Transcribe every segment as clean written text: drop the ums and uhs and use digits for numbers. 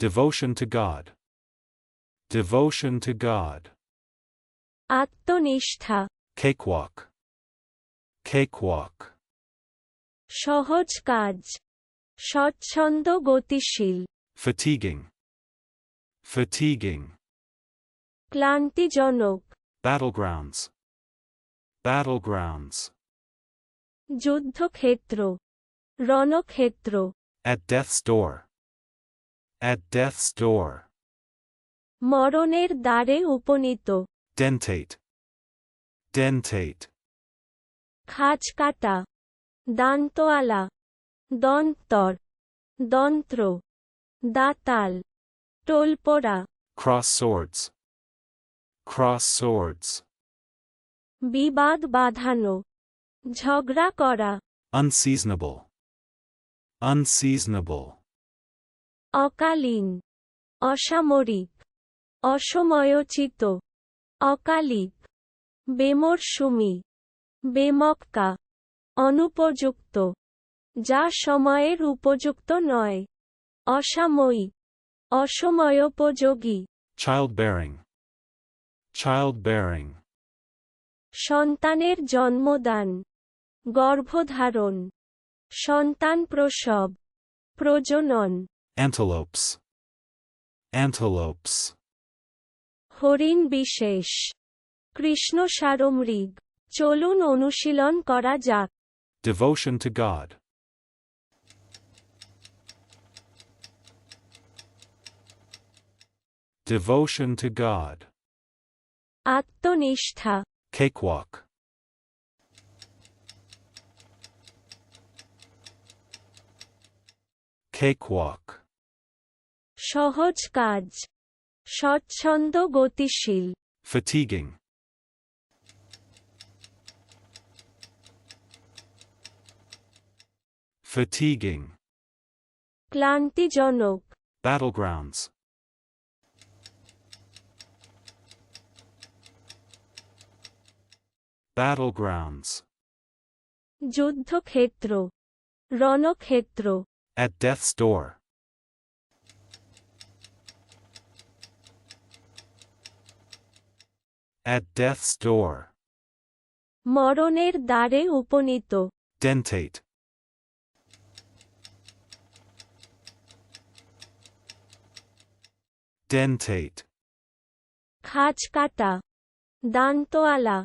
Devotion to God. Devotion to God. আত্মনিষ্ঠা, Cakewalk. Cakewalk. সহজ কাজ, স্বচ্ছন্দ গতিশীল, Fatiguing. Fatiguing. ক্লান্তিজনক, Battlegrounds. Battlegrounds. যুদ্ধক্ষেত্র, রণক্ষেত্র, At death's door. At death's door. মরণের দ্বারে উপনীত, Dentate. Dentate. খাঁজ কাটা, দান্তওয়ালা, দন্তর, দন্ত্র, দাতাল, টোলপোড়া, Cross swords. Cross swords. বিবাদ বাঁধানো, ঝগড়া করা, Unseasonable. Unseasonable. অকালীন, অসামরিক, অসময়োচিত, অকালিক, বেমরশুমি, বেমক্কা, অনুপযুক্ত, যা সময়ের উপযুক্ত নয়, অসাময়িক, অসময়োপযোগী, Childbearing. Childbearing. সন্তানের জন্মদান, গর্ভধারণ, সন্তান প্রসব, প্রজনন, Antelopes. Antelopes. হরিণ বিশেষ, কৃষ্ণ সারমৃগ, চলুন অনুশীলন করা যাক। Devotion to God. Devotion to God. আত্মনিষ্ঠা, Cakewalk. Cakewalk. সহজ কাজ, স্বচ্ছন্দ গতিশীল, Fatiguing. Fatiguing. ক্লান্তিজনক, Battlegrounds. Battlegrounds. যুদ্ধক্ষেত্র, রণক্ষেত্র, At death's door. At death's door. মরণের দ্বারে উপনীত, Dentate. Dentate. খাঁজ কাটা, দান্তওয়ালা,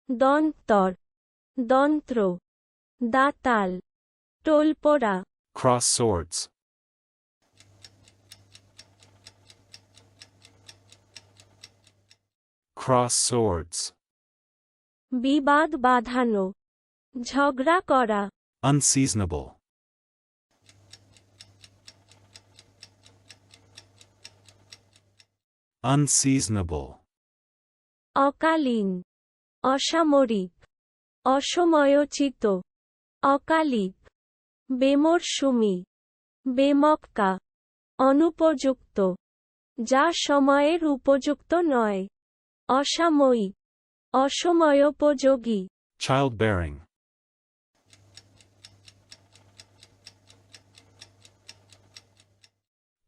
দন্তর, দন্ত্র, দাতাল, টোলপোড়া, Cross swords. Cross swords. বিবাদ বাঁধানো, ঝগড়া করা, Unseasonable. Unseasonable. অকালীন, অসামরিক, অসময়োচিত, অকালিক, বেমরশুমি, বেমক্কা, অনুপযুক্ত, যা সময়ের উপযুক্ত নয়, অসাময়িক, অসময়োপযোগী, Childbearing.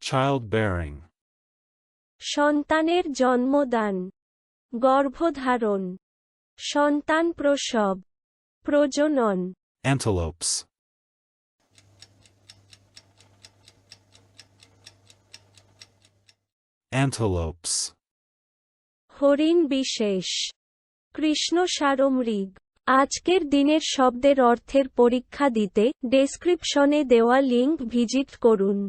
Childbearing. সন্তানের জন্মদান, গর্ভধারণ, সন্তান প্রসব, প্রজনন, Antelopes. Antelopes. হরিণ বিশেষ, কৃষ্ণ সারমৃগ। আজকের দিনের শব্দের অর্থের পরীক্ষা দিতে ডেসক্রিপশনে দেওয়া লিংক ভিজিট করুন।